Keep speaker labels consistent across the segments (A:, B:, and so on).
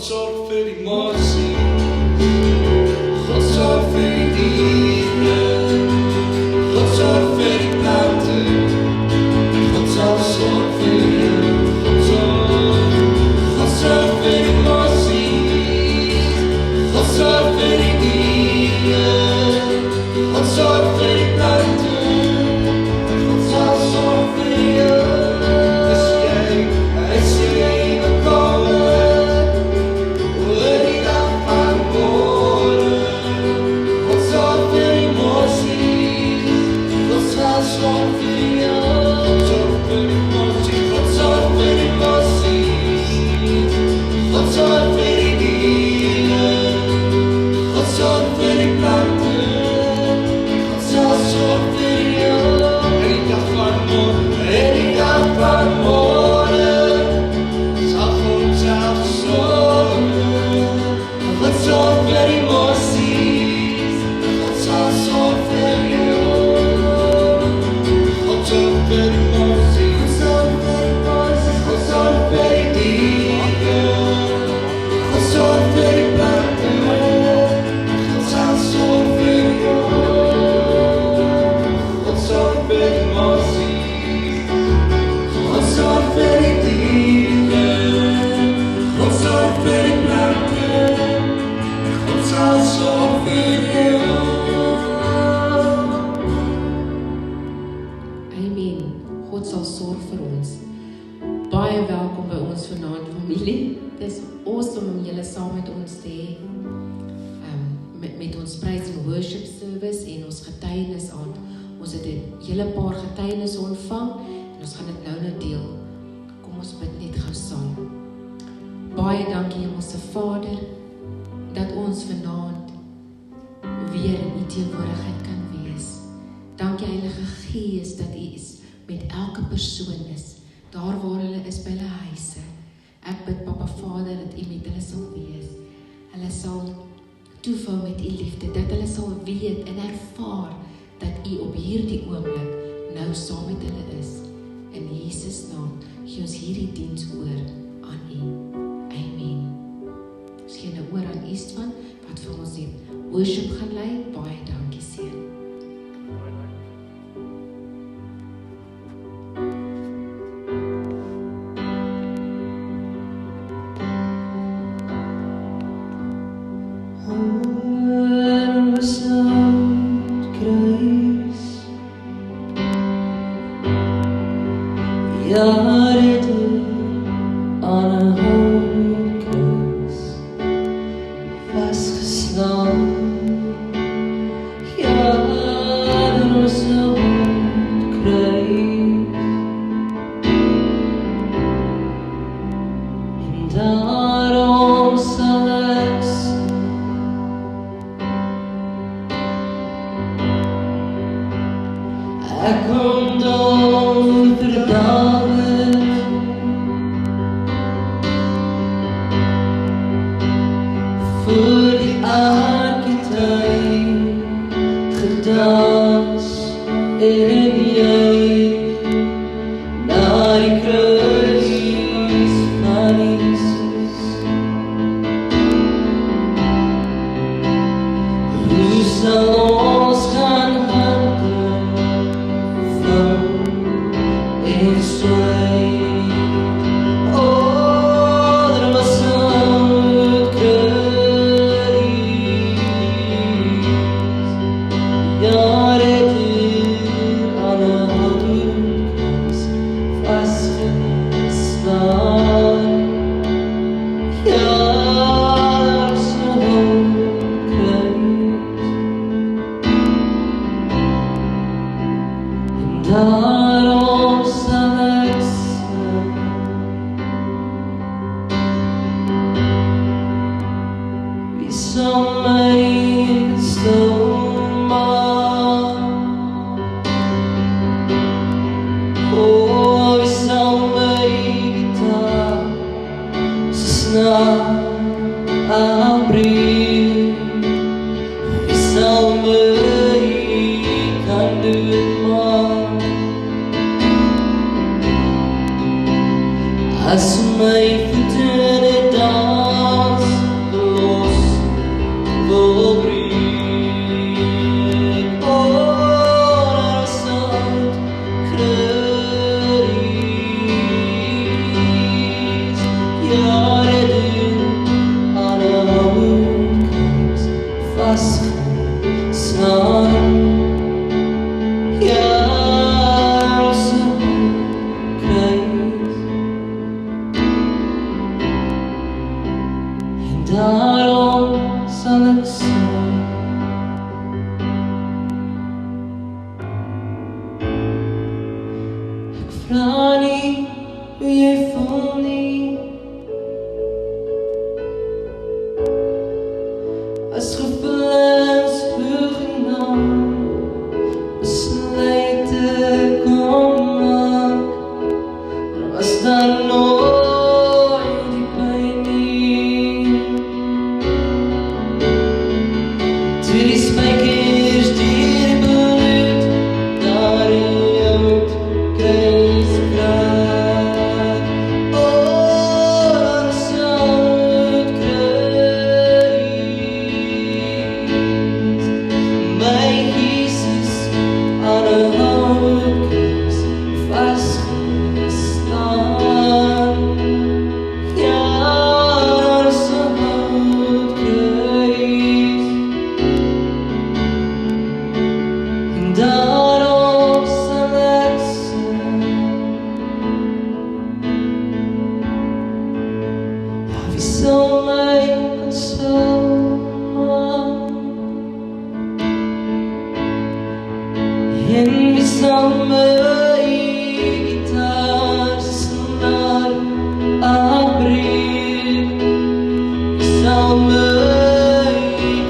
A: God sorg vir die emosie. God sorg vir die diere. God sorg vir die plante. God sal sorg vir jou. God sorg vir die emosie. God sorg vir die diere. God sorg vir die plante. God sal sorg vir jou.
B: Met ons praise and worship service en ons getuienis aan. Ons het 'n hele paar getuienisse ontvang en ons gaan dit nou deel. Kom ons bid net gou saam. Baie dankie Hemelse Vader dat ons vanaand weer in U teenwoordigheid kan wees. Dankie Heilige Gees dat U is met elke persoon is, daar waar hulle is by hulle huise. Ek bid Papa Vader dat U met hulle sal wees. Hulle sal toevou met U liefde, dat hulle sal weet en ervaar dat U op hierdie oomblik nou saam met hulle is. In Jesus naam gee ons hierdie diens oor aan U. Amen. Ons gee nou oor aan Istvan, wat vir ons die worship gaan lei. Baie dankie seun.
C: As my voeten het dans
A: voel nie as gevoelens hoegenaamd besluite kom maak, maar was daar nooit die pyn nie. Toe die spykers deur bloed daar in jou kruis kraak, daar sal het kruis my Jesus aan 'n houtkruis vasgestaan. Ja, daar sal het kruis en daarop sal ek sing. Ja, wie sal my konsol maak? En wie sal my gitaar se snaar afbreek? Wie sal my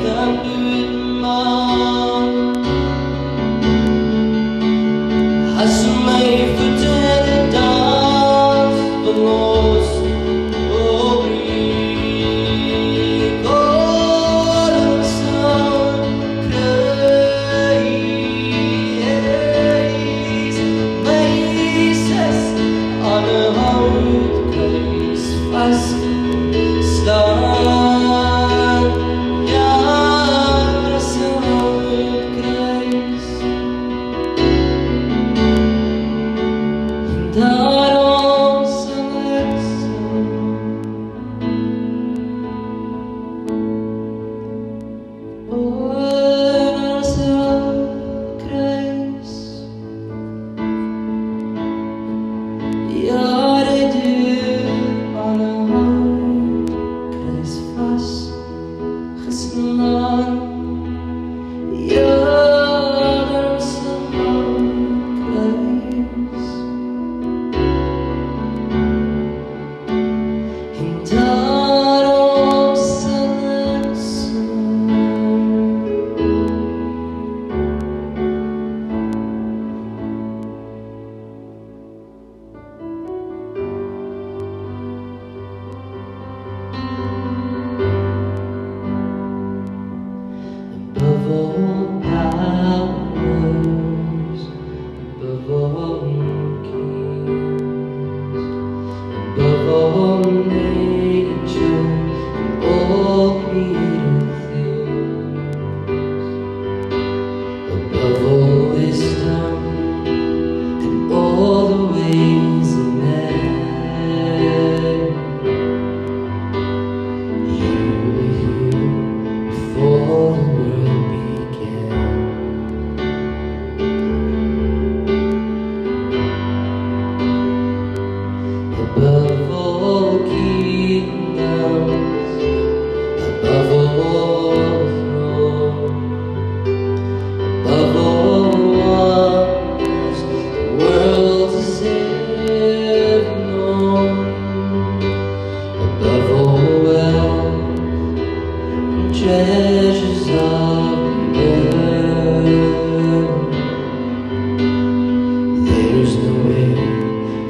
A: kan doodmaak? As my voete in die dans verlos opbreek, dan sal kruis my Jesus aan 'n houtkruis vasgestaan. Ja, daar sal het kruis en daarom sal ek sing. O, daar sal het kruis. Ja, dit duur aan 'n houtkruis vasgeslaan. Ja, daar sal het kruis en daarom sal ek sing. Above all powers, above all kings, above all nature and all created things, above all wisdom and all the ways of man, you were here before the world began. Above all kingdoms, above all thrones, above all wonders the world has ever known, above all wealth and treasures of the earth, there's no way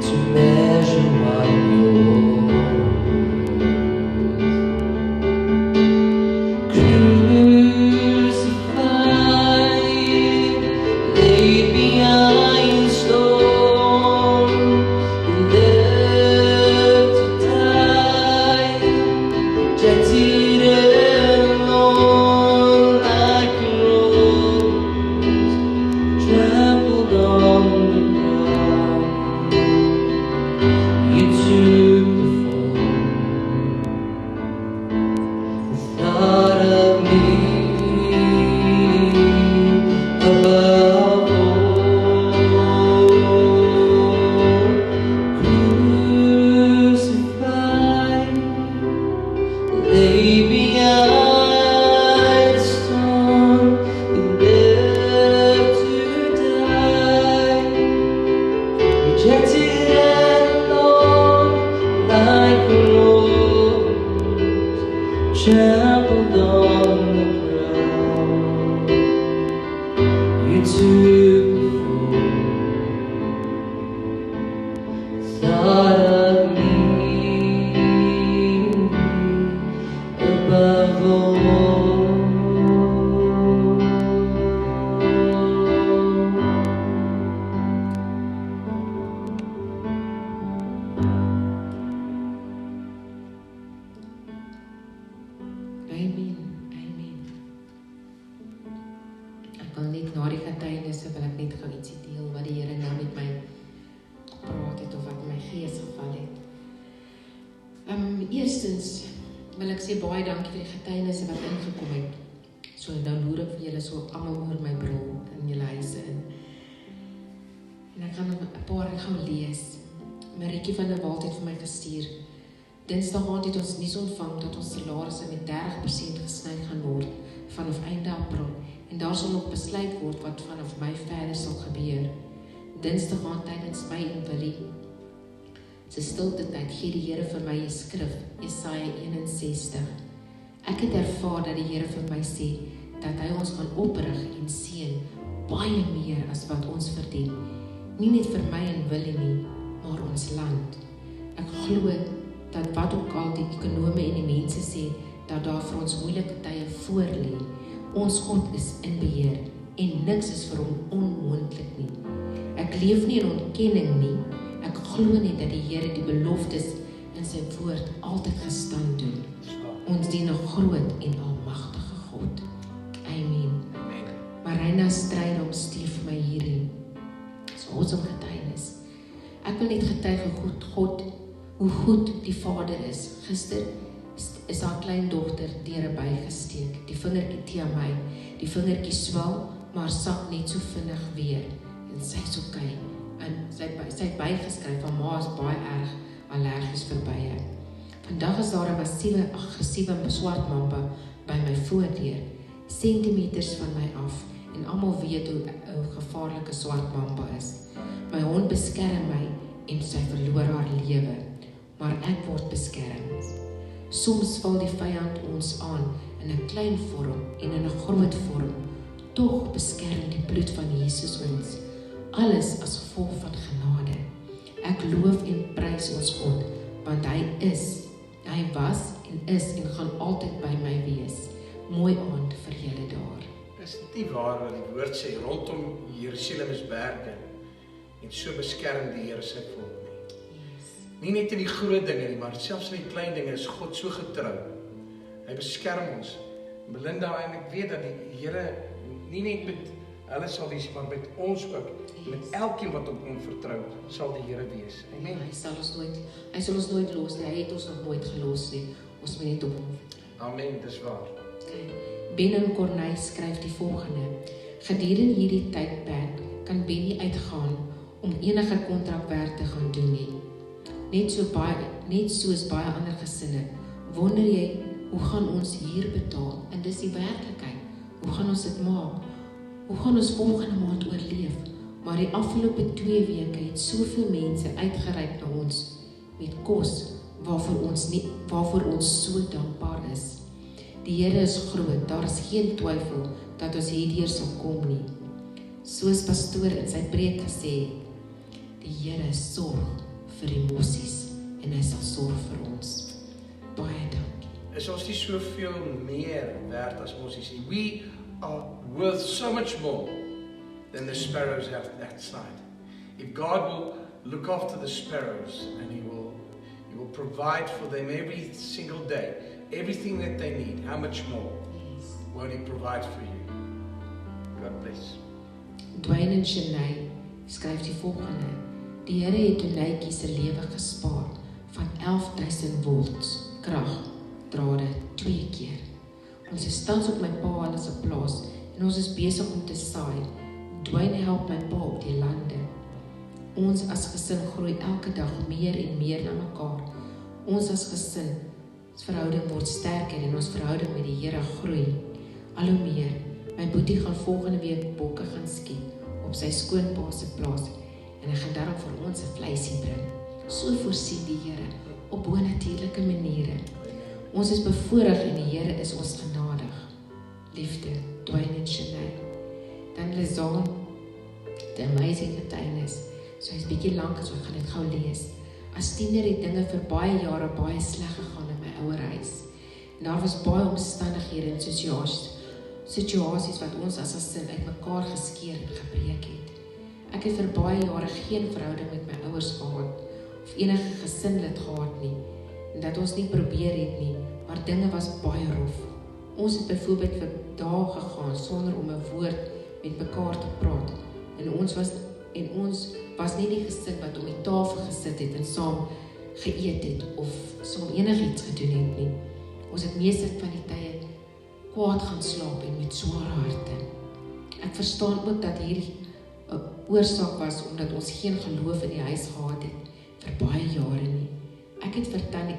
A: to measure what you're worth. Crucified, laid behind stone, you lived to die, rejected and alone. trampled on the ground. You took before, thought of me above all.
B: Amen, amen. Ek wil net na die getuienisse wil ek net gou ietsie deel wat die Here nou met my gepraat het of wat in my gees geval het. Eerstens wil ek sê baie dankie vir die getuienisse wat ingekom het. So nou loer ek vir julle so almal oor my bril in julle huise in. En ek gaan 'n paar gou lees. Marietjie van der Walt het vir my gestuur. Dinsdag aand het ons nuus ontvang dat ons salarisse met 30% gesny gaan word vanaf einde April en daar sal nog besluit word wat vanaf Mei verder sal gebeur. Dinsdag aand tydens my en Willie se stilte tyd gee die Here vir my 'n skrif, Jesaja 61. Ek het ervaar dat die Here vir my sê dat hy ons gaan oprig en seën baie meer as wat ons verdien. Nie net vir my en Willie nie, maar ons land. Ek glo dat wat ook al die ekonome en die mense sê, dat daar vir ons moeilike tye voorlê, ons God is in beheer en niks is vir hom onmoontlik nie. Ek leef nie in ontkenning nie, ek glo net dat die Here die beloftes in sy woord altyd gestand doen. Ons dien 'n groot en almagtige God. Amen. Marina Strydom stuur vir my hierdie. Dis awesome getuienis. Ek wil net getuig hoe goed die Vader is. Gister is haar kleindogter deur 'n by gesteek. Die vingertjie teen my. Die vingertjie swel, maar sak net so vinnig weer. En sy's okay. En sy het bygeskryf, haar ma is baie erg allergies vir bye. Vandag is daar 'n massiewe, aggressiewe swart mamba by my voordeur, sentimeters van my af. En almal weet hoe gevaarlik 'n swart mamba is. My hond beskerm my en sy verloor haar lewe, maar ek word beskerm. Soms val die vyand ons aan in 'n klein vorm en in 'n groot vorm. Tog beskerm die bloed van Jesus ons. Alles as gevolg van genade. Ek loof en prys ons God, want hy was en is en gaan altyd by my wees. Mooi aand vir julle daar.
C: Is dit nie waar wat die woord sê, rondom Jerusalem is berge, en so beskerm die Here sy volk nie. Nie net in die groot dinge nie, maar selfs in die klein dinge is God so getrou. Hy beskerm ons. Belinda, en ek weet dat die Here nie net met hulle sal wees, maar met ons ook. Met elkeen wat op hom vertrou, sal die Here wees. Amen.
B: Hy sal ons nooit los nie. Hy het ons nog nooit gelos nie. Ons moet net op hom vertrou.
C: Amen, dis waar.
B: Benny Corneille skryf die volgende. Gedurende hierdie tydperk kan Benny uitgaan om enige kontrakwerk te gaan doen nie. Net soos baie ander gesinne. Wonder jy, hoe gaan ons hier betaal? En dis die werklikheid. Hoe gaan ons dit maak? Hoe gaan ons volgende maand oorleef? Maar die afgelope 2 weke het soveel mense uitgereik na ons met kos waarvoor ons so dankbaar is. Die Here is groot, daar is geen twyfel dat ons hierdeur sal kom nie. Soos pastoor in sy preek gesê het, die Here sorg vir die mossies en hy sal sorg vir ons. Baie dankie.
C: Is ons nie soveel meer werd as mossies nie? We are worth so much more than the sparrows have that side. If God will look after the sparrows and He will provide for them every single day, everything that they need, how much more won't He provide for you? God bless.
B: Dwayne en Shanae skryf die volgende. Die Here het Donatjie se lewe gespaar van 11.000 volts kragdrade 2 keer. Ons is tans op my pa hulle se plaas en ons is besig om te saai. Dwayne help my pa op die lande. Ons as gesin groei elke dag meer en meer na mekaar. Ons as gesin verhouding word sterker en ons verhouding met die Here groei. Al hoe meer. My boetie gaan volgende week bokke gaan skiet op sy skoonpa se plaas en hy gaan daarop vir ons 'n vleisie bring. So voorsien die Here op bonatuurlike maniere. Ons is bevoorreg en die Here is ons genadig. Liefde, Dwayne en Shanae. Dan Lizaan, the amazing getuienis. So hy's bietjie lank, so ek gaan dit gou lees. As tiener het dinge vir baie jare baie sleg gegaan in my ouer huis. En daar was baie omstandighede en situasies wat ons as 'n sin uitmekaar geskeur en gebreek het. Ek het vir baie jare geen verhouding met my ouers gehad of enige gesinlid gehad nie. En dat ons nie probeer het nie, maar dinge was baie rof. Ons het byvoorbeeld vir dae gegaan sonder om 'n woord met mekaar te praat. En ons was nie die gesin wat om die tafel gesit het en saam geëet het of saam enigiets gedoen het nie. Ons het meeste van die tye kwaad gaan slaap en met swaar harte. Ek verstaan ook dat hierdie 'n oorsaak was omdat ons geen geloof in die huis gehad het vir baie jare nie. Ek het vir tannie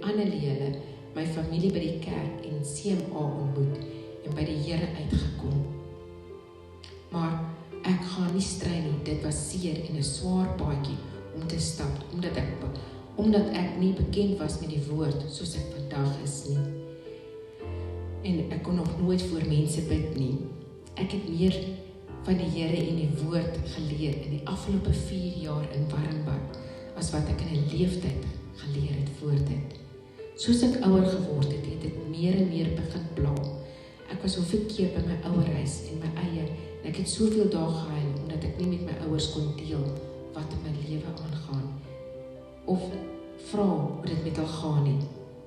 B: Anneliele, my familie by die kerk en CMA ontmoet en by die Here uitgekom. Maar ek gaan nie stry nie, dit was seer en 'n swaar paadjie om te stap, omdat ek nie bekend was met die woord soos ek vandag is nie. En ek kon nog nooit voor mense bid nie. Ek het meer van die Here en die woord geleer in die afgelope 4 jaar in Warmbad, as wat ek in 'n leeftyd geleer het voor dit. Soos ek ouer geword het, het dit meer en meer begin pla. Ek was soveel keer by my ouerhuis en my eie, en ek het soveel dae gehuil, omdat ek nie met my ouers kon deel wat in my lewe aangaan, of vra hoe dit met hulle gaan nie.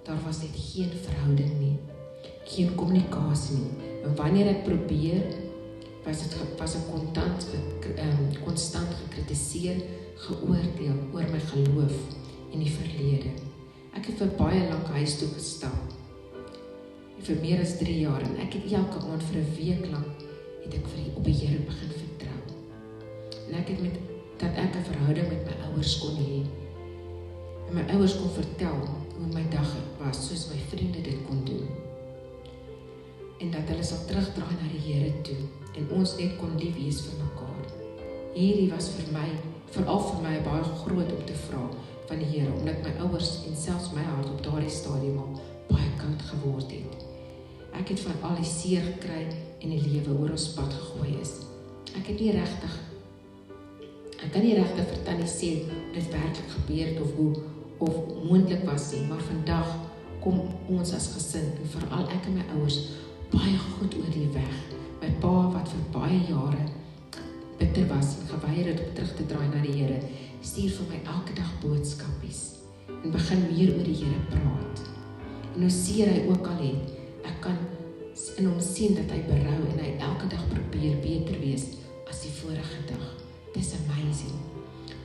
B: Daar was net geen verhouding nie, geen kommunikasie nie, en wanneer ek probeer, was ek konstant gekritiseer, geoordeel oor my geloof en die verlede. Ek het vir baie lank huis toe gestap, vir meer as 3 jaar, en ek het elke aand vir 'n week lank, het ek op die Here begin vertrou. En ek het dat ek 'n verhouding met my ouers kon hê, en my ouers kon vertel hoe my dag was, soos my vriende dit kon doen. En dat hulle sal terugdraai na die Here toe, en ons net kon lief wees vir mekaar. Hierdie was veral vir my baie groot om te vra van die Here, omdat my ouers en selfs my hart op daardie stadium al baie koud geword het. Ek het van al die seer gekry en die lewe oor ons pad gegooi is. Ek kan nie regtig vir tannie sê hoe dit werklik gebeur het of moontlik was nie, maar vandag kom ons as gesin, en veral ek en my ouers, baie goed oor die weg. My pa, wat vir baie jare bitter was en geweier het om terug te draai na die Here, stuur vir my elke dag boodskapies en begin meer oor die Here praat. En hoe seer hy ook al het, ek kan in hom sien dat hy berou en hy elke dag probeer beter wees as die vorige dag. Dis amazing.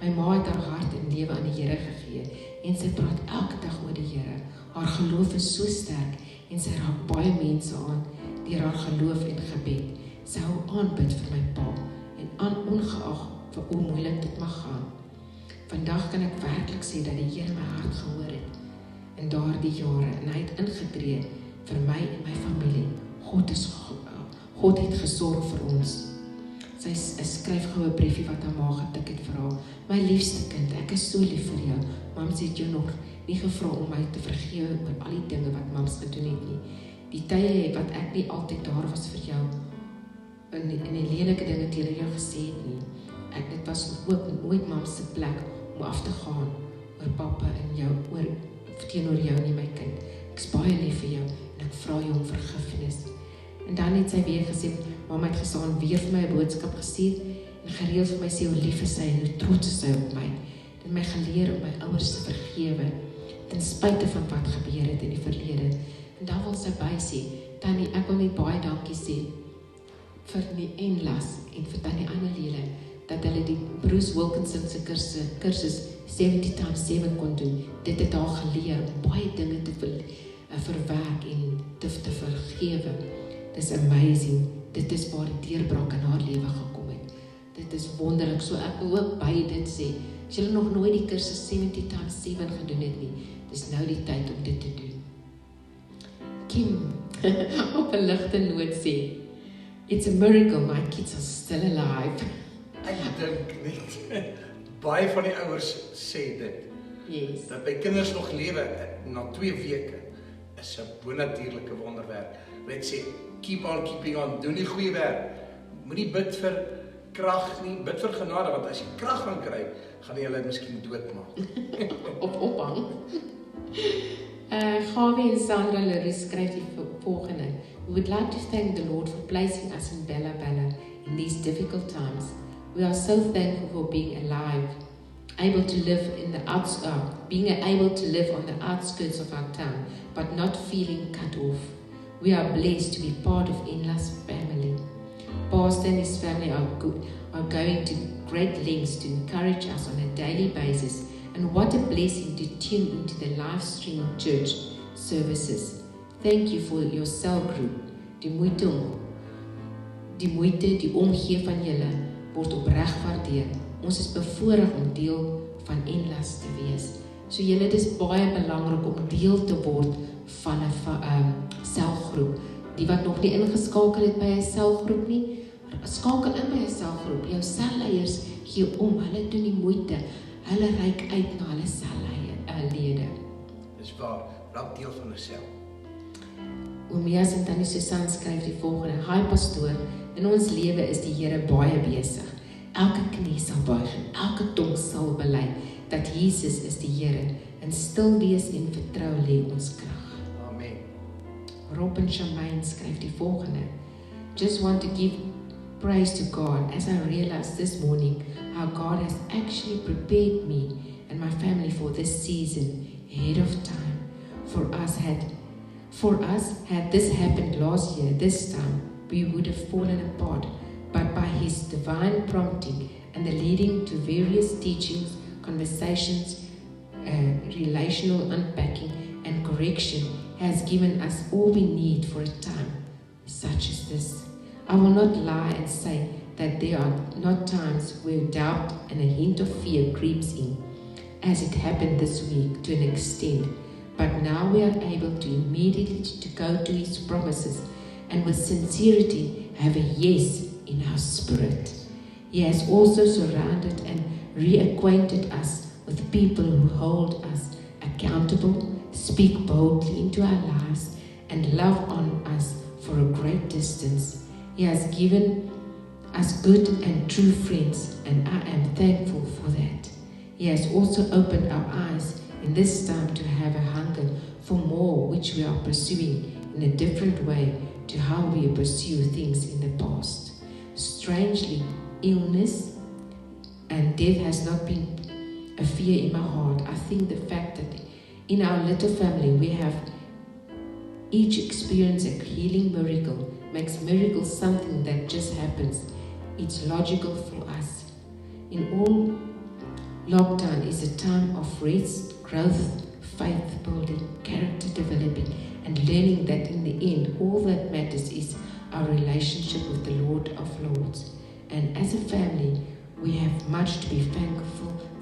B: My ma het haar hart en lewe aan die Here gegee en sy praat elke dag oor die Here. Haar geloof is so sterk en sy raak baie mense aan deur haar geloof en gebed. Sy hou aanbid vir my pa en ongeag vir hoe moeilik dit mag gaan. Vandag kan ek werklik sê dat die Here my hart gehoor het in daardie jare en hy het ingetree vir my en my familie. God het gesorg vir ons. Sy skryf gou 'n briefie wat haar ma getik het vir haar. My liefste kind, ek is so lief vir jou. Mams het jou nog nie gevra om my te vergewe oor al die dinge wat mams gedoen het nie. Die tye wat ek nie altyd daar was vir jou en die lelike dinge teenoor jou gesê het nie. Dit was ook nooit mams se plek om af te gaan oor pappa en jou, teenoor jou nie, my kind. Ek is baie lief vir jou en ek vra jou om vergifnis. En dan het sy weer gesê, mamma het gestaan weer vir my 'n boodskap gestuur en gereeld vir my sê hoe lief is sy en hoe trots is sy op my. Dit het my geleer om my ouers te vergewe ten spyte van wat gebeur het in die verlede. En dan wil sy by sê, Tannie, ek wil net baie dankie sê vir die Enlas en vir Tannie Anneliele dat hulle die Bruce Wilkinson se kursus 70x7 kon doen. Dit het haar geleer om baie dinge te verwerk en te vergewe. Dis amazing. Dit is waar die deurbraak in haar lewe gekom het. Dit is wonderlik. So ek wil ook by dit sê, as julle nog nooit die kursus 70x7 gedoen het nie, dis nou die tyd om dit te doen. Kim, op 'n ligte noot sê, it's a miracle my kids are still alive.
C: Ek dink nie. Baie van die ouers sê dit.
B: Yes.
C: Dat my kinders nog lewe na 2 weke. is 'n bonatuurlike wonderwerk. Net sê, keep on keeping on, doen die goeie werk. Moenie bid vir krag nie, bid vir genade, want as jy krag gaan kry, gaan jy hulle miskien doodmaak.
B: Of ophang. Gawie en Sandra Leroux skryf die volgende. We would like to thank the Lord for placing us in Bella Bella in these difficult times. We are so thankful for being alive, able to live in the being able to live on the outskirts of our town, but not feeling cut off. We are blessed to be part of Inla's family. Pastor and his family are going to great lengths to encourage us on a daily basis, and what a blessing to tune into the live stream church services. Thank you for your cell group. Die moeite, die omgee van julle word opreg waardeer. Ons is bevoorreg om deel van Inlas te wees. So julle, dit is baie belangrik om deel te word van 'n selgroep. Die wat nog nie ingeskakel het by 'n selgroep nie, skakel in by 'n selgroep. Jou selleiers gee om, hulle doen die moeite. Hulle reik uit na hulle sellede.
C: Dis waar, raak deel van 'n sel.
B: Omeas en Tannie Susan skryf die volgende. Hi pastoor, in ons lewe is die Here baie besig. Elke knie sal buig en elke tong sal bely dat Jesus is die Here. In stil wees en vertrou lê ons krag.
C: Amen.
B: Rob en Shamaine skryf die volgende. Just want to give praise to God as I realized this morning how God has actually prepared me and my family for this season ahead of time. For us, had this happened last year, this time, we would have fallen apart. But by His divine prompting and the leading to various teachings, conversations, relational unpacking and correction, has given us all we need for a time such as this. I will not lie and say that there are not times where doubt and a hint of fear creeps in, as it happened this week to an extent. But now we are able to immediately to go to His promises and with sincerity have a yes in our spirit. He has also surrounded and reacquainted us with people who hold us accountable, speak boldly into our lives, and love on us for a great distance. He has given us good and true friends, and I am thankful for that. He has also opened our eyes in this time to have a hunger for more, which we are pursuing in a different way to how we pursue things in the past. Strangely, illness and death has not been a fear in my heart. I think the fact that in our little family we have each experienced a healing miracle makes miracles something that just happens. It's logical for us. In all, lockdown is a time of rest, growth, faith building, character developing, and learning that in the end, all that matters is our relationship with the Lord of Lords. And as a family, we have much to be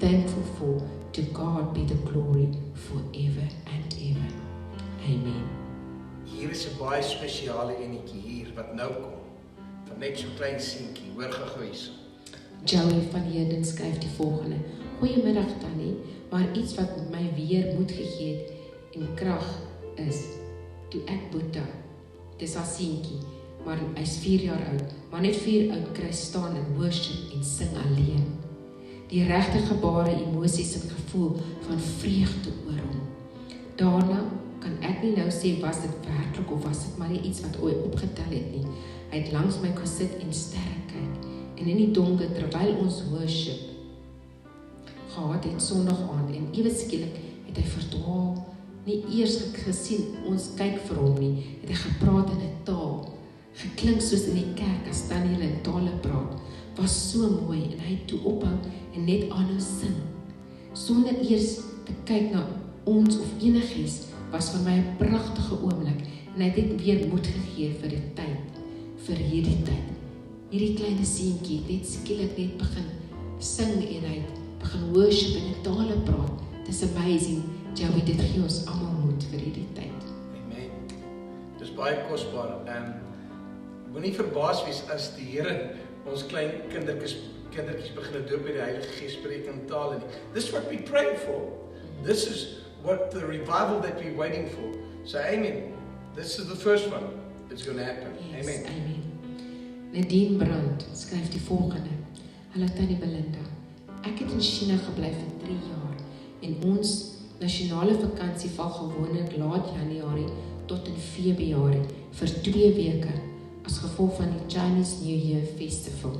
B: thankful for. To God be the glory forever and ever. Amen.
C: Hier is 'n baie spesiale enetjie hier wat nou kom. Van net so klein seentjie, hoor gou hierso.
B: Joey van Heden skryf die volgende. Goeiemiddag Tannie, maar iets wat my weer moed gegee het en krag is toe ek Boeta, dis haar seentjie, maar hy's 4 jaar oud, maar net 4 oud kry staan in worship en sing alleen. Die regte gebare, emosies en gevoel van vreugde oor hom. Daarna kan ek nie nou sê was dit werklik of was dit maar nie iets wat ooit opgetel het nie. Hy het langs my gesit en sterre kyk en in die donker terwyl ons worship gehad het Sondag aand en ewe skielik het hy verdwaal, nie eers gesien ons kyk vir hom nie, het hy gepraat in 'n taal, geklink soos in die kerk as Tannie hulle in tale praat, was so mooi en hy het toe ophou en net aanhou sing, sonder eers te kyk na ons of enigiets, was vir my 'n pragtige oomblik en hy het net weer moed gegee vir die tyd, vir hierdie tyd. Hierdie kleine seentjie het net skielik net begin sing en hy het begin worship en in tale praat. Dis amazing, Joey, dit gee ons almal moed vir hierdie tyd.
C: Amen. Dis baie kosbaar. Moenie verbaas wees as die Here ons klein kindertjies begin doop met die Heilige Gees, spreek in tale nie. This is what we pray for. This is what the revival that we're waiting for. So amen. This is the first one that's going to happen.
B: Yes,
C: Amen.
B: amen. Nadine Brand skryf die volgende. Hallo Tannie Belinda. Ek het in China gebly vir 3 jaar en ons nasionale vakansie val gewoonlik laat Januarie tot in Februarie vir 2 weke as gevolg van die Chinese New Year Festival.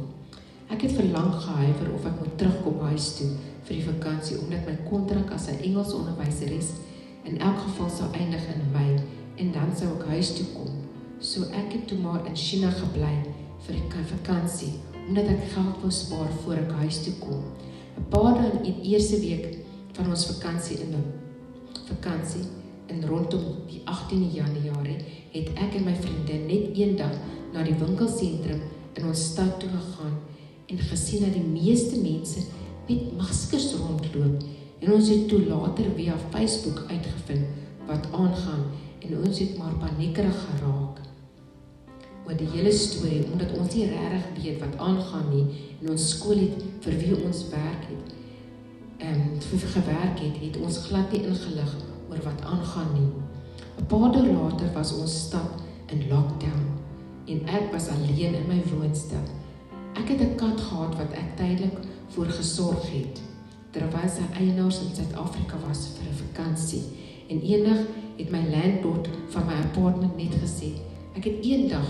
B: Ek het verlang gehuiwer of ek moet terugkom huis toe vir die vakansie omdat my kontrak as 'n Engels onderwyseres in elk geval sou eindig in Mei en dan sou ek huis toe kom. So ek het toe maar in China gebly vir die vakansie omdat ek geld wou spaar voor ek huis toe kom. 'n Paar dae in die eerste week van ons vakansie in rondom die 18de Januarie het ek en my vriendin net een dag na die winkelsentrum in ons stad toe gegaan en gesien dat die meeste mense met maskers rondloop en ons het toe later via Facebook uitgevind wat aangaan en ons het maar paniekerig geraak oor die hele storie omdat ons nie regtig weet wat aangaan nie en ons skool het vir wie ons gewerk het ons glad nie ingelig oor wat aangaan nie. 'n Paar dae later was ons stad in lockdown en ek was alleen in my woonstel. Ek het 'n kat gehad wat ek tydelik voor gesorg het, terwyl sy eienaars in Suid-Afrika was vir 'n vakansie. En eendag het my landlord van my apartment net gesê, ek het eendag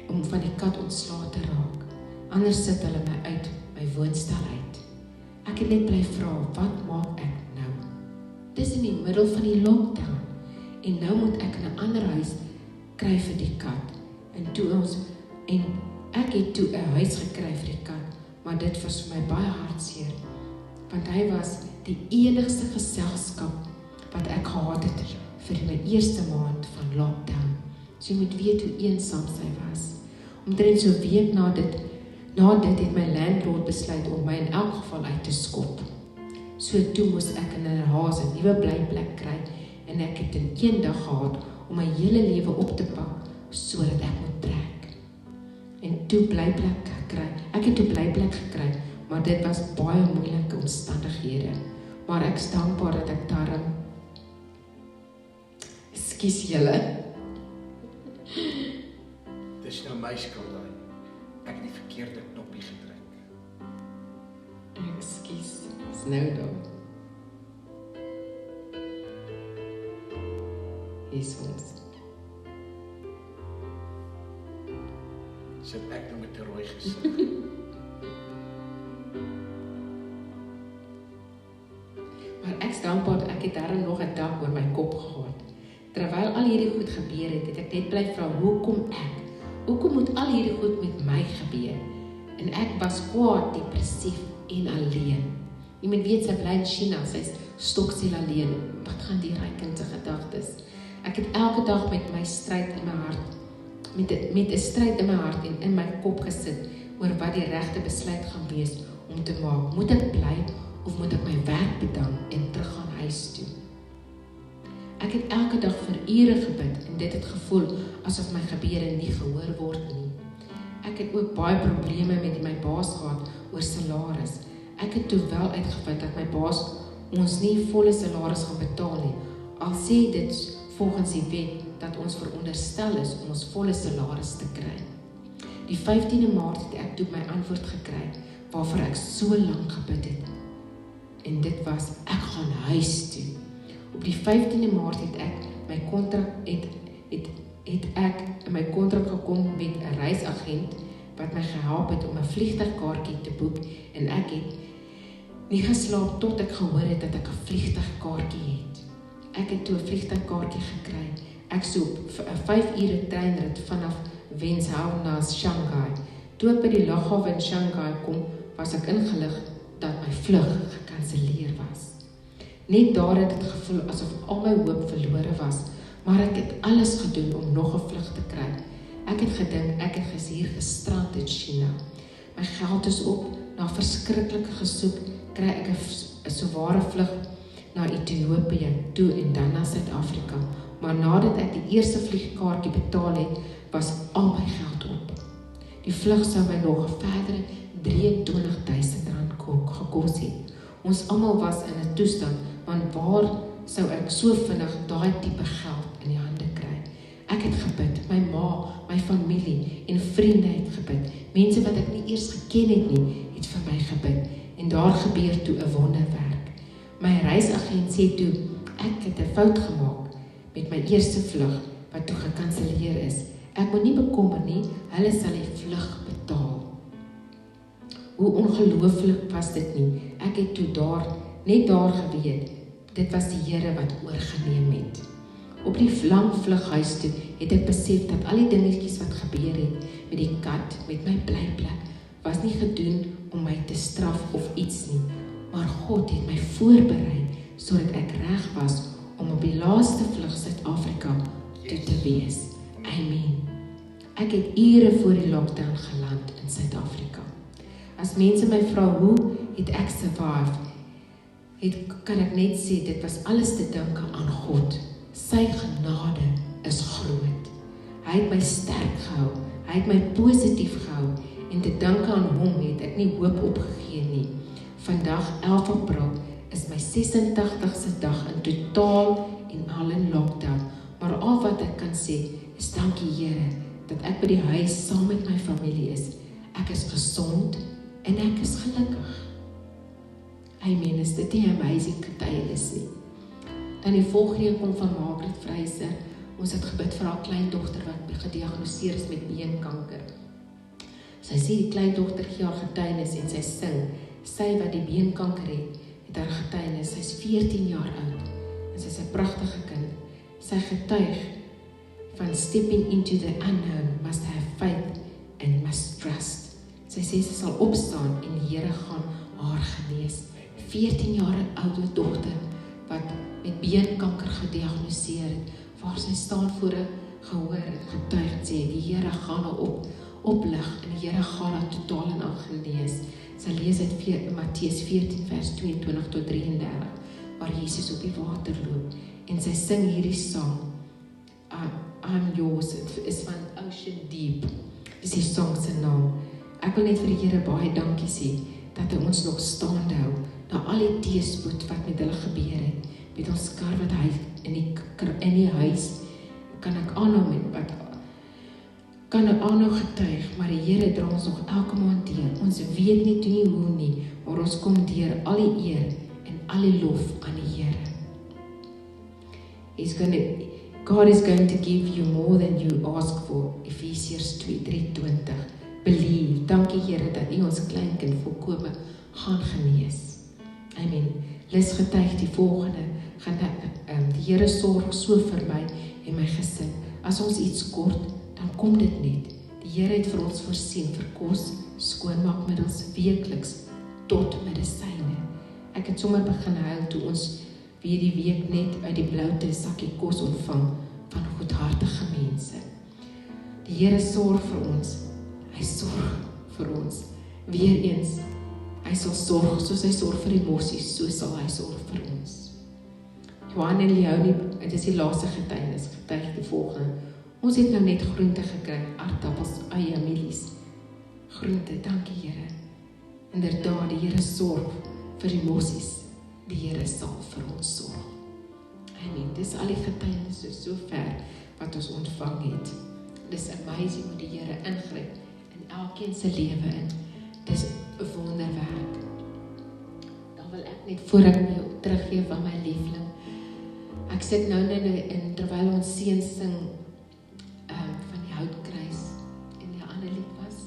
B: om van die kat ontslae te raak. Anders sit hulle my uit my woonstel uit. Ek het net bly vra, wat maak ek nou? Dis in die middel van die lockdown en nou moet ek in 'n ander huis kry vir die kat. En ek het toe 'n huis gekry vir die kat, maar dit was vir my baie hartseer, want hy was die enigste geselskap wat ek gehad het vir my eerste maand van lockdown. So jy moet weet hoe eensaam sy was. Omtrent so 'n week na dit het my landlord besluit om my in elk geval uit te skop. So toe moes ek in 'n haas 'n nuwe blyplek kry en ek het in een dag gehad om my hele lewe op te pak sodat ek moet trek. En toe blyplek gekry. Ek het toe blyplek gekry, maar dit was baie moeilike omstandighede. Maar ek is dankbaar dat ek daarom Ekskuus julle.
C: Dis nou my skuld daai. Ek het die verkeerde knoppie gedruk.
B: Ekskuus, is nou daar. Is ons.
C: Sit ek nou met 'n rooi gesig.
B: Maar ek is dankbaar dat ek het daarom nog 'n dak oor my kop gehad. Terwyl al hierdie goed gebeur het ek net bly vra, hoekom moet al hierdie goed met my gebeur? En ek was kwaad, depressief en alleen. Jy moet weet, sy bly in China, sy is stoksel alleen. Wat gaan die kind se gedagtes? Ek het elke dag met my stryd in my hart, met 'n stryd in my hart en in my kop gesit oor wat die regte besluit gaan wees om te maak. Moet ek bly of moet ek my werk bedank en terug gaan huis toe? Ek het elke dag vir ure gebid en dit het gevoel asof my gebede nie gehoor word nie. Ek het ook baie probleme met my baas gehad oor salaris. Ek het toe wel uitgevind dat my baas ons nie volle salaris gaan betaal nie. Al sê dit volgens die wet dat ons veronderstel is om ons volle salaris te kry. Die 15de Maart het ek toe my antwoord gekry waarvoor ek so lank gebid het. En dit was, ek gaan huis toe. Op die 15de Maart het ek my kontrak in my kontrak gekom met 'n reisagent wat my gehelp het om 'n vliegtuigkaartjie te boek en ek het nie geslaap tot ek gehoor het dat ek 'n vliegtuigkaartjie het. Ek het toe 'n vliegtuigkaartjie gekry. Ek sou op 'n 5 ure treinrit vanaf Wenzhou na Shanghai. Toe ek by die lughawe in Shanghai kom, was ek ingelig dat my vlug gekanselleer was. Net daar het dit gevoel asof al my hoop verlore was, maar ek het alles gedoen om nog 'n vlug te kry. Ek het gedink ek het hier gestrand in China. My geld is op, na verskriklike gesoek, kry ek 'n soware vlug na Ethiopië toe en dan na Suid-Afrika. Maar nadat ek die eerste vliegkaartjie betaal het, was al my geld op. Die vlug sou my nog 'n verdere R23.000 gekos het. Ons almal was in 'n toestand want waar sou ek so vinnig daai tipe geld in die hande kry? Ek het gebid, my ma, my familie en vriende het gebid. Mense wat ek nie eers geken het nie, het vir my gebid. En daar gebeur toe 'n wonderwerk. My reisagent sê toe, ek het 'n fout gemaak met my eerste vlug, wat toe gekanselleer is. Ek moet nie bekommer nie, hulle sal die vlug betaal. Hoe ongelooflik was dit nie? Ek het toe net daar geweet, dit was die Here wat oorgeneem het. Op die lang vlug huis toe, het ek besef dat al die dingetjies wat gebeur het, met die kat, met my blyplek, was nie gedoen om my te straf of iets nie, maar God het my voorberei, sodat ek reg was om op die laaste vlug Suid-Afrika toe te wees. Amen. Ek het ure voor die lockdown geland in Suid-Afrika. As mense my vra hoe het ek survive, kan ek net sê, dit was alles te danke aan God. Sy genade is groot. Hy het my sterk gehou, hy het my positief gehou, en te danke aan hom het ek nie hoop opgegee nie. Vandag 11 April is my 86ste dag in totaal en al in lockdown, maar al wat ek kan sê is dankie Here, dat ek by die huis saam met my familie is. Ek is gesond en ek is gelukkig. Amen, is dit nie amazing getuienis nie? Dan die volgende een kom van Margaret Fraser. Ons het gebid vir haar kleindogter wat gediagnoseer is met beenkanker. Sy sê die kleindogter gee haar getuienis en sy sing. Sy wat die beenkanker het haar getuienis. Sy is 14 jaar oud en sy is 'n pragtige kind. Sy getuig van stepping into the unknown, must have faith and must trust. Sy sê sy sal opstaan en die Here gaan haar genees. 14 jaar oude dogter wat met beenkanker gediagnoseer het, waar sy staan voor 'n gehoor en getuig en sê die Here gaan haar oplig en die Here gaan haar totaal en al genees. Sy lees uit Matteus 14 vers 22 tot 33 waar Jesus op die water loop en sy sing hierdie sang. I'm yours, het is van Ocean Deep, is die song se naam. Ek wil net vir die Here baie dankie sê, dat hy ons nog staande hou, na al die teëspoed wat met hulle gebeur het, met ons kar wat hy in die huis, kan ek aanhou getuig, maar die Here dra ons nog elke maand deur. Ons weet net nie hoe nie, maar ons kom deur al die eer en al die lof aan die Here. God is going to give you more than you ask for, Ephesians 3:20. Believe, dankie Here dat U ons kleinkind volkome gaan genees. Amen. Lis getuig die volgende, die Here sorg so vir my en my gesin. As ons iets kort, dan kom dit net. Die Here het vir ons voorsien vir kos, skoonmaakmiddels, weekliks tot medisyne. Ek het sommer begin huil toe ons weer die week net uit die bloute sakkie kos ontvang van goedhartige mense. Die Here sorg vir ons. Hy sorg vir ons. Weereens, hy sal sorg soos hy sorg vir die mossies, so sal hy sorg vir ons. Johan en Leonie, dit is die laaste getuienis, getuig die volgende. Ons het nou net groente gekry, aardappels, eie, mielies. Groente, dankie Here. Inderdaad, die Here sorg vir die mossies. Die Here sal vir ons sorg. Amen. Dis al die getuienisse so ver wat ons ontvang het. Dis amazing hoe die Here ingryp in elkeen se lewe in. Dis 'n wonderwerk. Dan wil ek net voor ek jou teruggee van my liefling. Ek sit nou in terwyl ons seun sing van die houtkruis en die ander lied was.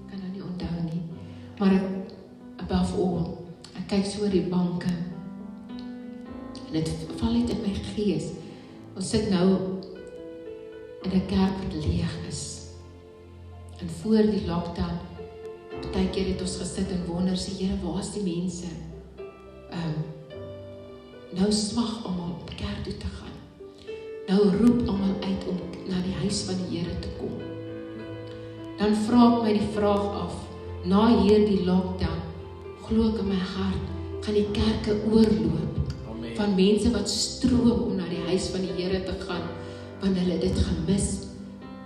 B: Kan nou nie onthou nie. Maar above all, ek kyk so oor die banke en dit val net in my gees. Ons sit nou in 'n kerk wat leeg is. En voor die lockdown, partykeer het ons gesit en wonder, sê Here, waar is die mense? Nou smag almal om kerk toe te gaan. Nou roep almal uit om na die huis van die Here te kom. Dan vra ek my die vraag af, na hierdie lockdown, glo ek in my hart, gaan die kerke oorloop. Amen. Van mense wat stroom om na die huis van die Here te gaan, want hulle dit gemis.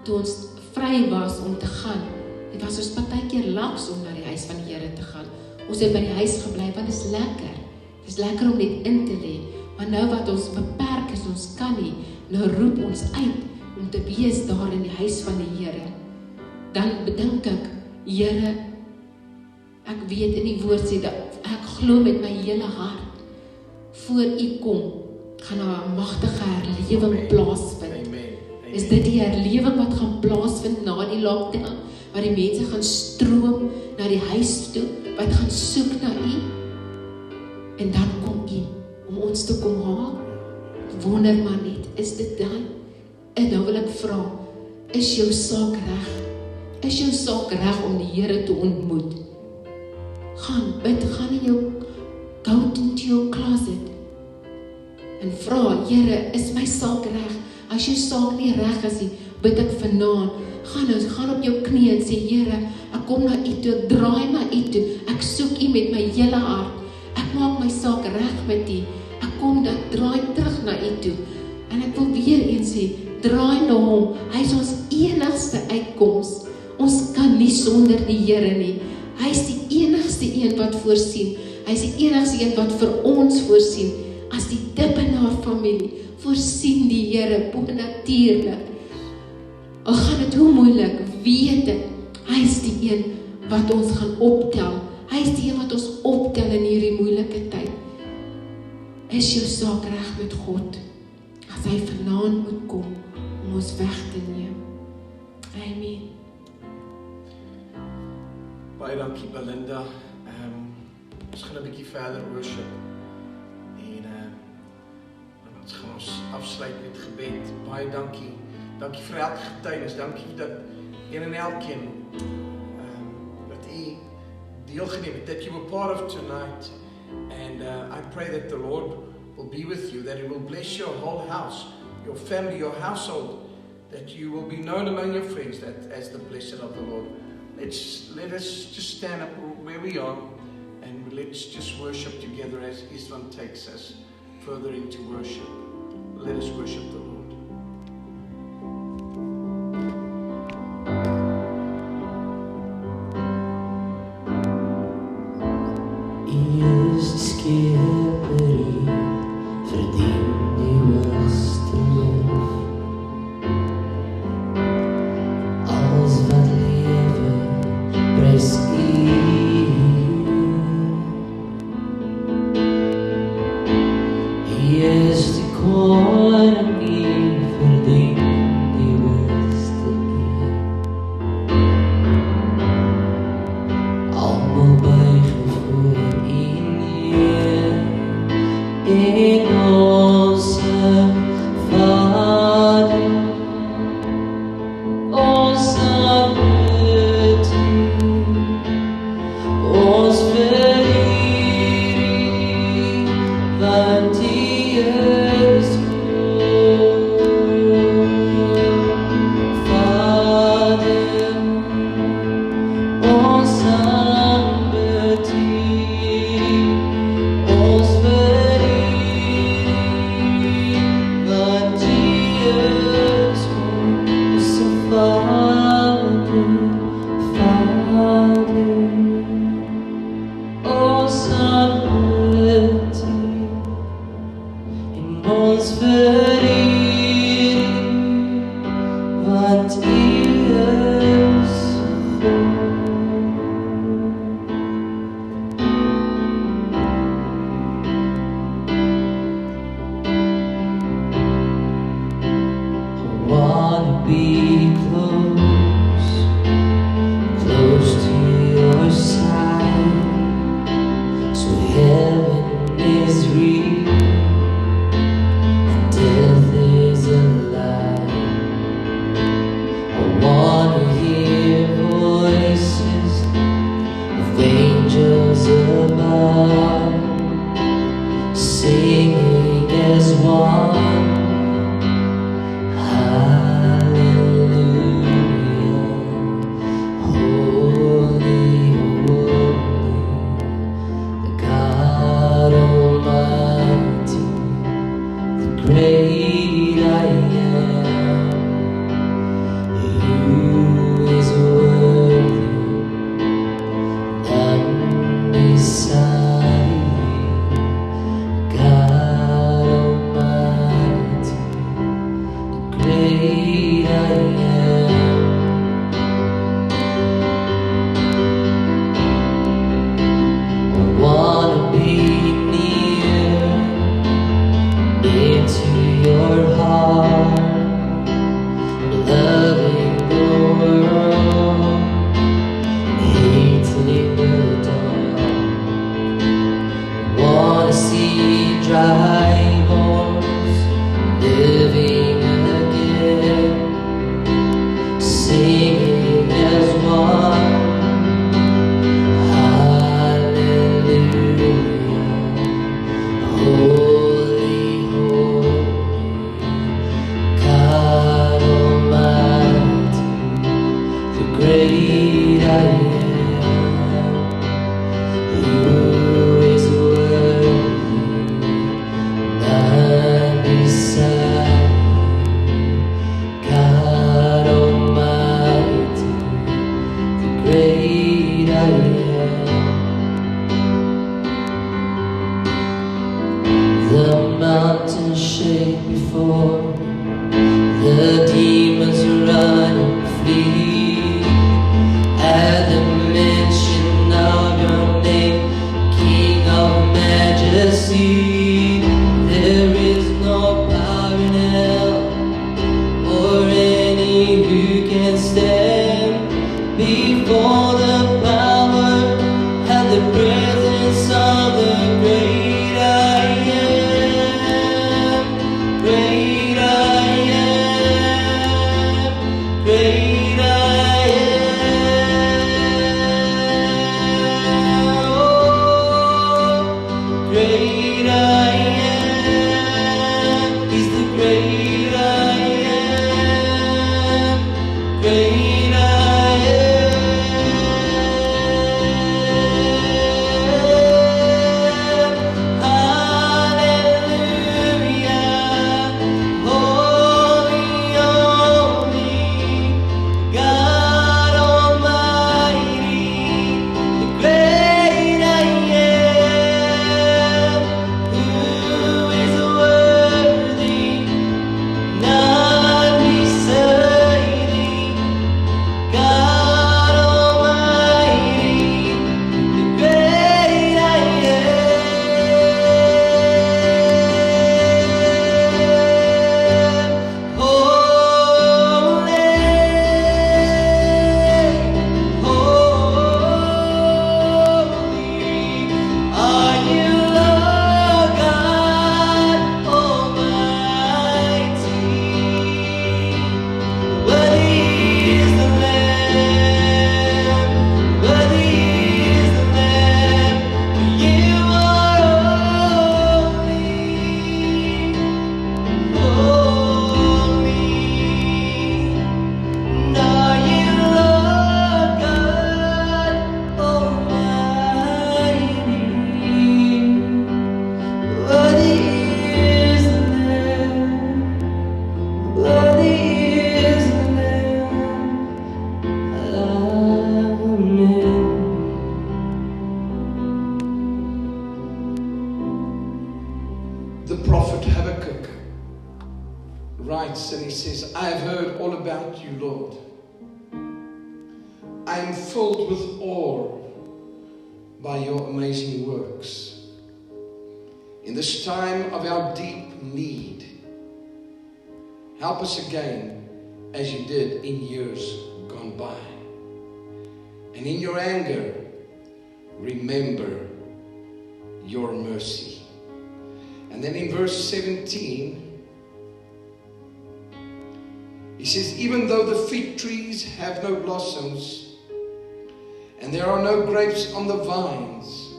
B: Toe ons vry was om te gaan, het was ons partykeer laks om na die huis van die Here te gaan. Ons het by die huis gebly, want dit is lekker. Dis lekker om net in te lê, maar nou wat ons beperk is, ons kan nie, nou roep ons uit om te wees daar in die huis van die Here. Dan bedink ek, Here, ek weet in die woord sê, dat ek glo met my hele hart, voor U kom, gaan daar 'n magtige herlewing plaasvind.
C: Amen.
B: Is dit die herlewing wat gaan plaasvind na die lockdown, waar die mense gaan stroom na die huis toe, wat gaan soek na U, en dan kom U, om ons te kom haal? Wonder maar net, is dit dan? En nou wil ek vra, is jou saak reg? Is jou saak reg om die Here te ontmoet? Gaan bid, gaan in jou, go into your closet, en vra, Here, is my saak reg? As jou saak nie reg is nie, bid ek vanaand, gaan op jou knie en sê, Here, ek kom na U toe, ek draai na U toe, ek soek U met my hele hart, ek maak my saak reg met U, ek kom dan, draai terug na U toe, en ek wil weer eens sê, draai na Hom, Hy is ons enigste uitkoms, ons kan nie sonder die Here nie, Hy is die enigste een wat voorsien, Hy is die enigste een wat vir ons voorsien, as die Dibbenaar familie, voorsien die Here bonatuurlik. Al gaan dit hoe moeilik, weet ek, Hy is die een wat ons gaan optel. Hy is die een wat ons optel in hierdie moeilike tyd. Is jou saak reg met God, as Hy vanaand moet kom, om ons weg te neem. Amen.
C: Baie dankie Belinda. Ons gaan 'n bietjie verder worship. En ons gaan ons afsluit met gebed. Baie dankie. Dankie vir elke getuienis. Dankie dat een en elkeen dat U deelgeneem het, that you were part of tonight. And I pray that the Lord will be with you, that He will bless your whole house, your family, your household, that you will be known among your friends that as the blessed of the Lord. Let us just stand up where we are and let's just worship together as Islam takes us further into worship. Let us worship the Lord.
A: into your heart, loving the world, hating the dark. Wanna see dry bones living again, singing as one. Great I am, who is worthy, none beside you. God Almighty, the great I am. The mountains shake before me, the demons run and flee. At the mention of your name, King of Majesty, there is no power in hell or any who can stand before the power and the presence of the great I am. Great I am. Great I am. Great I am, He's the great I am, great I am, hallelujah, holy, holy, God Almighty, the great I am. Who is worthy, none beside thee, God Almighty, the great I am. Holy, holy are you, Lord God Almighty. Worthy is the Lamb, worthy is the Lamb, for you are holy, holy. And are you, Lord God Almighty? Worthy is the Lamb, worthy is the Lamb. Amen.
C: The prophet Habakkuk writes and he says, I have heard all about you, Lord. I am filled with awe by your amazing works. In this time of our deep need, help us again as you did in years gone by. And in your anger, remember your mercy. And then in verse 17, he says, even though the fig trees have no blossoms, and there are no grapes on the vines,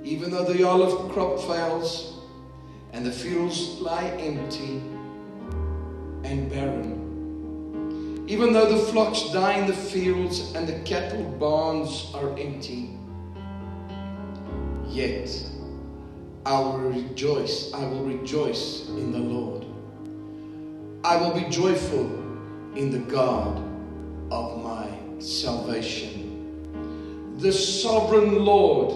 C: even though the olive crop fails, and the fields lie empty and barren, even though the flocks die in the fields and the cattle barns are empty, yet I will rejoice in the Lord. I will be joyful in the God of my salvation. The sovereign Lord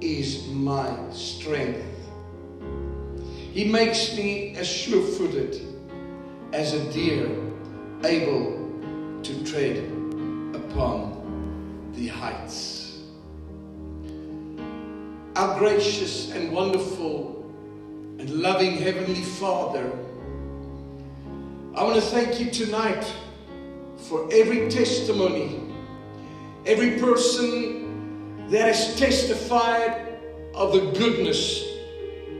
C: is my strength. He makes me as sure-footed as a deer, able to tread upon the heights. Our gracious and wonderful and and loving Heavenly Father, I want to thank you tonight for every testimony, every person that has testified of the goodness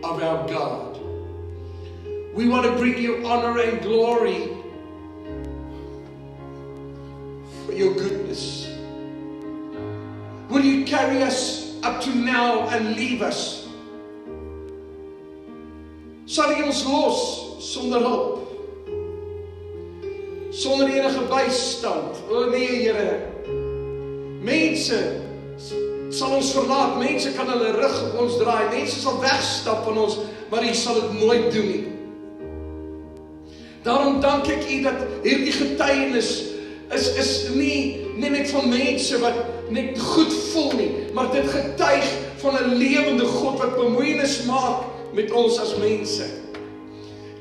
C: of our God. We want to bring you honor and glory for your goodness. Will you carry us up to now and leave us? Sal U ons los sonder hulp, sonder enige bystand? O nee, Here. Mense sal ons verlaat, mense kan hulle rug op ons draai, mense sal wegstap van ons, maar U sal dit nooit doen nie. Daarom dank ek U dat hierdie getuienis is nie net van mense wat net goed voel nie, maar dit getuig van 'n lewende God wat bemoeienis maak met ons as mense.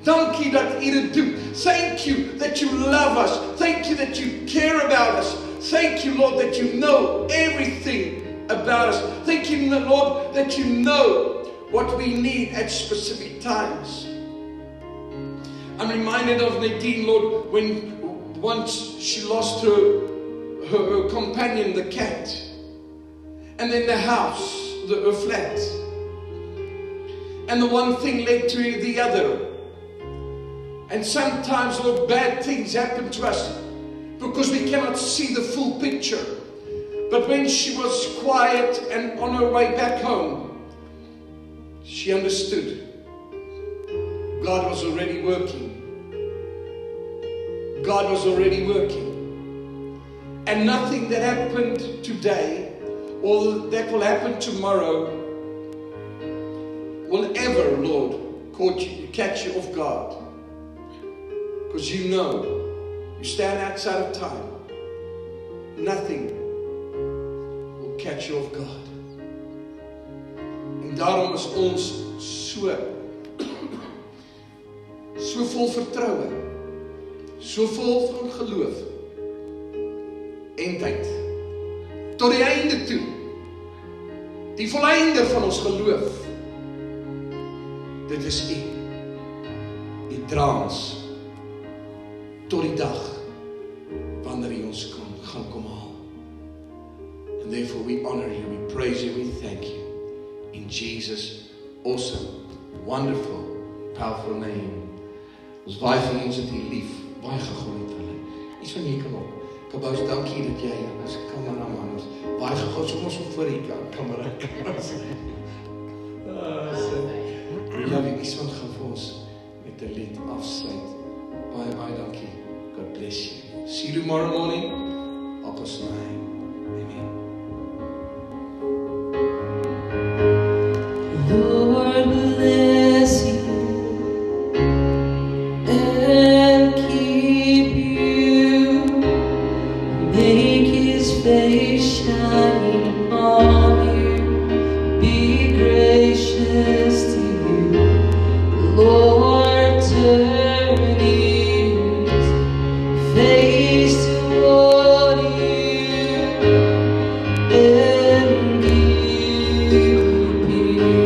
C: Dankie dat U dit doen. Thank you that you love us. Thank you that you care about us. Thank you, Lord, that you know everything about us. Thank you, Lord, that you know what we need at specific times. I'm reminded of Nadine, Lord, when once she lost her companion, the cat, and then the house, her flat. And the one thing led to the other. And sometimes, Lord, bad things happen to us because we cannot see the full picture. But when she was quiet and on her way back home, she understood. God was already working. God was already working. And nothing that happened today or that will happen tomorrow will ever, Lord, catch you off guard. Because you know, you stand outside of time. Nothing will catch you off guard. En daarom is ons so vol vertroue, so vol van geloof en tyd tot die einde toe, die volleinde van ons geloof. Dit is U. U dra ons tot die dag wanneer U ons gaan kom haal. And therefore we honor You, we praise You, we thank You in Jesus' awesome, wonderful, powerful name. Ons baie van ons het U lief, baie gegooid hulle. Iets van jy kan op. Kabous, dankie dat jy as kameraman is. Baie gegooid, so ons voor die kamera kan sê. Love You, iets van gaan vir ons met 'n lied afsluit. Baie dankie. God bless you. See you tomorrow morning. Op ons naam. Amen.
A: Lord bless you and keep you. Make His face shine upon you. Be gracious to you. Lord, turn His face toward you and give you peace.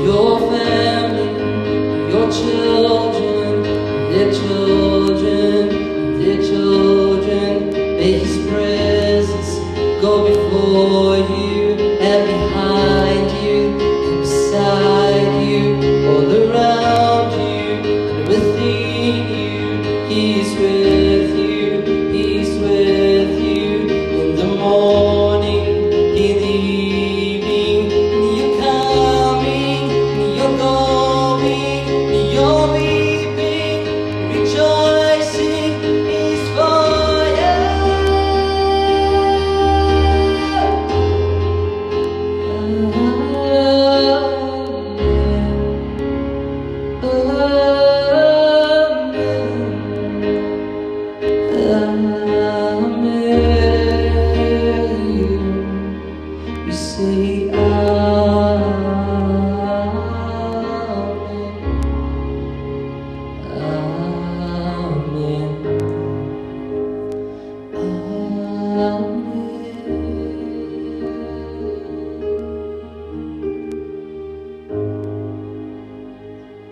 A: Your family, your children, their children.